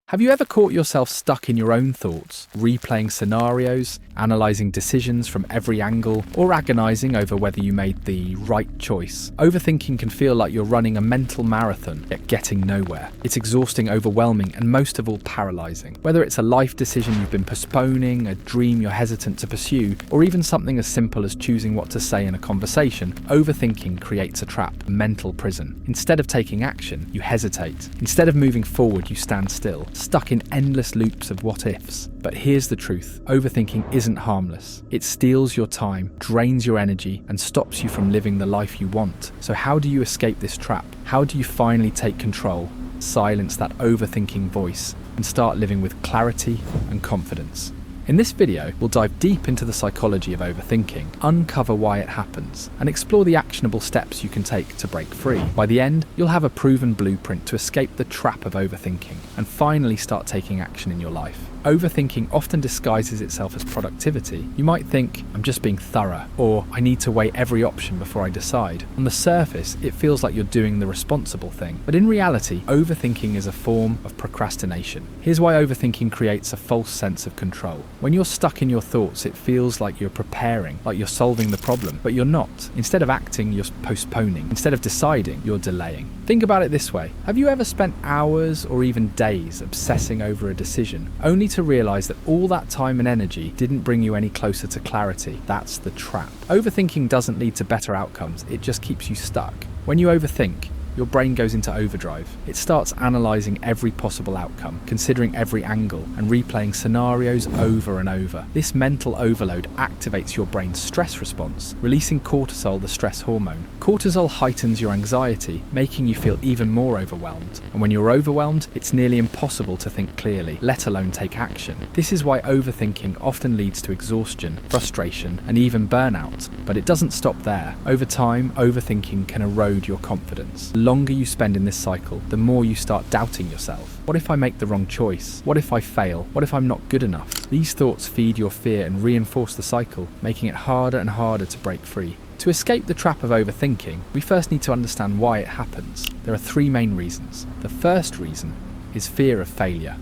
Have you ever caught yourself stuck in your own thoughts, replaying scenarios, analysing decisions from every angle, or agonising over whether you made the right choice? Overthinking can feel like you're running a mental marathon, yet getting nowhere. It's exhausting, overwhelming, and most of all paralysing. Whether it's a life decision you've been postponing, a dream you're hesitant to pursue, or even something as simple as choosing what to say in a conversation, overthinking creates a trap, a mental prison. Instead of taking action, you hesitate. Instead of moving forward, you stand still, stuck in endless loops of what-ifs. But here's the truth. Overthinking isn't harmless. It steals your time, drains your energy, and stops you from living the life you want. So how do you escape this trap? How do you finally take control, silence that overthinking voice, and start living with clarity and confidence? In this video, we'll dive deep into the psychology of overthinking, uncover why it happens, and explore the actionable steps you can take to break free. By the end, you'll have a proven blueprint to escape the trap of overthinking and finally start taking action in your life. Overthinking often disguises itself as productivity. You might think, I'm just being thorough, or I need to weigh every option before I decide. On the surface, it feels like you're doing the responsible thing. But in reality, overthinking is a form of procrastination. Here's why overthinking creates a false sense of control. When you're stuck in your thoughts, it feels like you're preparing, like you're solving the problem, but you're not. Instead of acting, you're postponing. Instead of deciding, you're delaying. Think about it this way. Have you ever spent hours or even days obsessing over a decision, only to realize that all that time and energy didn't bring you any closer to clarity? That's the trap. Overthinking doesn't lead to better outcomes, it just keeps you stuck. When you overthink, your brain goes into overdrive. It starts analysing every possible outcome, considering every angle, and replaying scenarios over and over. This mental overload activates your brain's stress response, releasing cortisol, the stress hormone. Cortisol heightens your anxiety, making you feel even more overwhelmed. And when you're overwhelmed, it's nearly impossible to think clearly, let alone take action. This is why overthinking often leads to exhaustion, frustration, and even burnout. But it doesn't stop there. Over time, overthinking can erode your confidence. The longer you spend in this cycle, the more you start doubting yourself. What if I make the wrong choice? What if I fail? What if I'm not good enough? These thoughts feed your fear and reinforce the cycle, making it harder and harder to break free. To escape the trap of overthinking, we first need to understand why it happens. There are three main reasons. The first reason is fear of failure.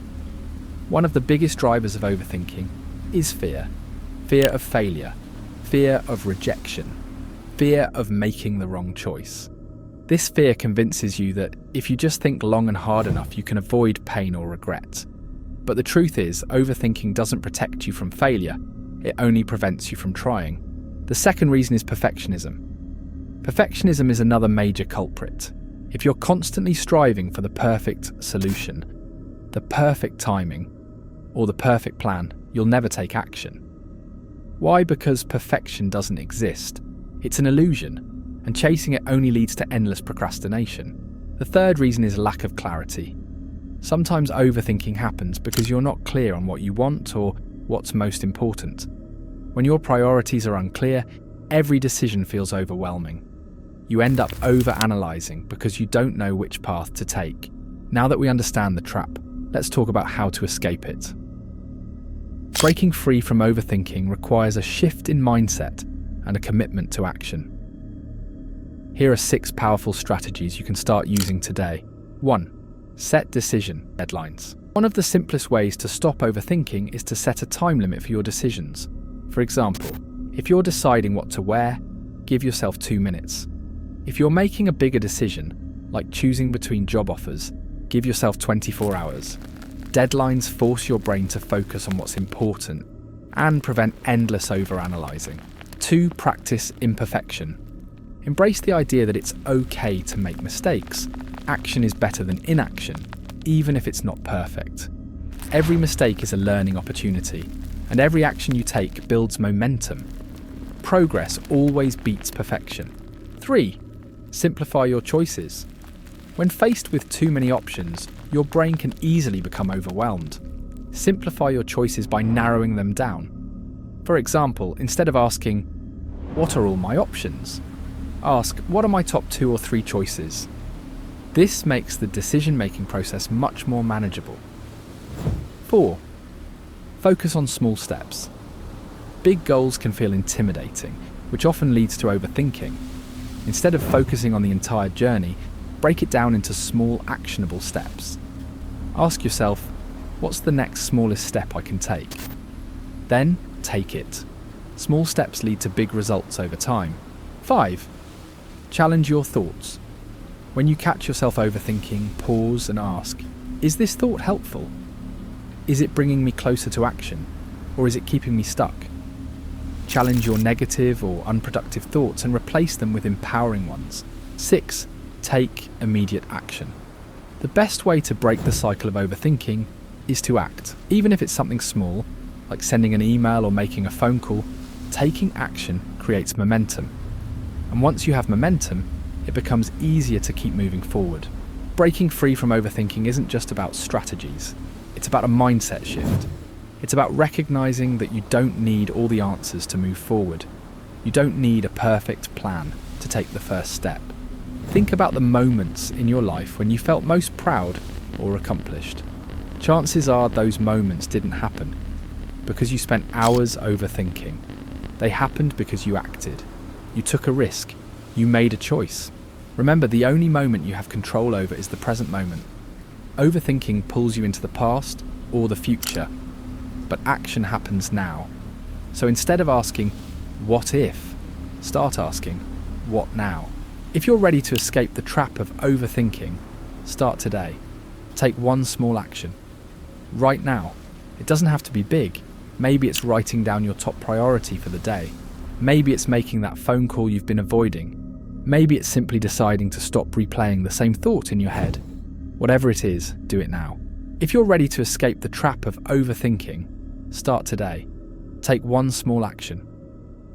One of the biggest drivers of overthinking is fear. Fear of failure. Fear of rejection. Fear of making the wrong choice. This fear convinces you that if you just think long and hard enough, you can avoid pain or regret. But the truth is, overthinking doesn't protect you from failure, it only prevents you from trying. The second reason is perfectionism. Perfectionism is another major culprit. If you're constantly striving for the perfect solution, the perfect timing, or the perfect plan, you'll never take action. Why? Because perfection doesn't exist. It's an illusion. And chasing it only leads to endless procrastination. The third reason is lack of clarity. Sometimes overthinking happens because you're not clear on what you want or what's most important. When your priorities are unclear, every decision feels overwhelming. You end up over-analysing because you don't know which path to take. Now that we understand the trap, let's talk about how to escape it. Breaking free from overthinking requires a shift in mindset and a commitment to action. Here are 6 powerful strategies you can start using today. 1. Set decision deadlines. One of the simplest ways to stop overthinking is to set a time limit for your decisions. For example, if you're deciding what to wear, give yourself 2 minutes. If you're making a bigger decision, like choosing between job offers, give yourself 24 hours. Deadlines force your brain to focus on what's important and prevent endless overanalyzing. 2. Practice imperfection. Embrace the idea that it's okay to make mistakes. Action is better than inaction, even if it's not perfect. Every mistake is a learning opportunity, and every action you take builds momentum. Progress always beats perfection. 3. Simplify your choices. When faced with too many options, your brain can easily become overwhelmed. Simplify your choices by narrowing them down. For example, instead of asking, "What are all my options?" ask, "What are my top 2 or 3 choices?" This makes the decision-making process much more manageable. 4. Focus on small steps. Big goals can feel intimidating, which often leads to overthinking. Instead of focusing on the entire journey, break it down into small, actionable steps. Ask yourself, What's the next smallest step I can take? Then, take it. Small steps lead to big results over time. 5. Challenge your thoughts. When you catch yourself overthinking, pause and ask, is this thought helpful? Is it bringing me closer to action? Or is it keeping me stuck? Challenge your negative or unproductive thoughts and replace them with empowering ones. 6. Take immediate action. The best way to break the cycle of overthinking is to act. Even if it's something small, like sending an email or making a phone call, taking action creates momentum. And once you have momentum, it becomes easier to keep moving forward. Breaking free from overthinking isn't just about strategies. It's about a mindset shift. It's about recognizing that you don't need all the answers to move forward. You don't need a perfect plan to take the first step. Think about the moments in your life when you felt most proud or accomplished. Chances are those moments didn't happen because you spent hours overthinking. They happened because you acted. You took a risk. You made a choice. Remember, the only moment you have control over is the present moment. Overthinking pulls you into the past or the future, but action happens now. So instead of asking, what if? Start asking, what now? If you're ready to escape the trap of overthinking, start today. Take one small action. Right now. It doesn't have to be big. Maybe it's writing down your top priority for the day. Maybe it's making that phone call you've been avoiding. Maybe it's simply deciding to stop replaying the same thought in your head. Whatever it is, do it now. If you're ready to escape the trap of overthinking, start today. Take one small action.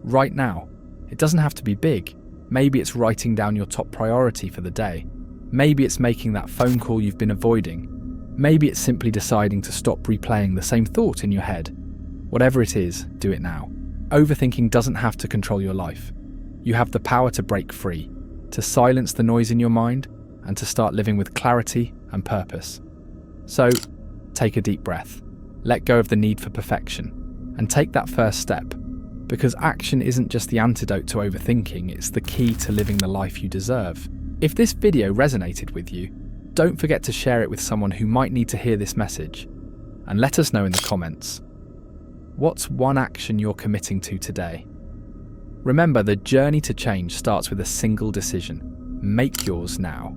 Right now. It doesn't have to be big. Maybe it's writing down your top priority for the day. Maybe it's making that phone call you've been avoiding. Maybe it's simply deciding to stop replaying the same thought in your head. Whatever it is, do it now. Overthinking doesn't have to control your life. You have the power to break free, to silence the noise in your mind, and to start living with clarity and purpose. So, take a deep breath. Let go of the need for perfection, and take that first step. Because action isn't just the antidote to overthinking, it's the key to living the life you deserve. If this video resonated with you, don't forget to share it with someone who might need to hear this message. And let us know in the comments. What's one action you're committing to today? Remember, the journey to change starts with a single decision. Make yours now.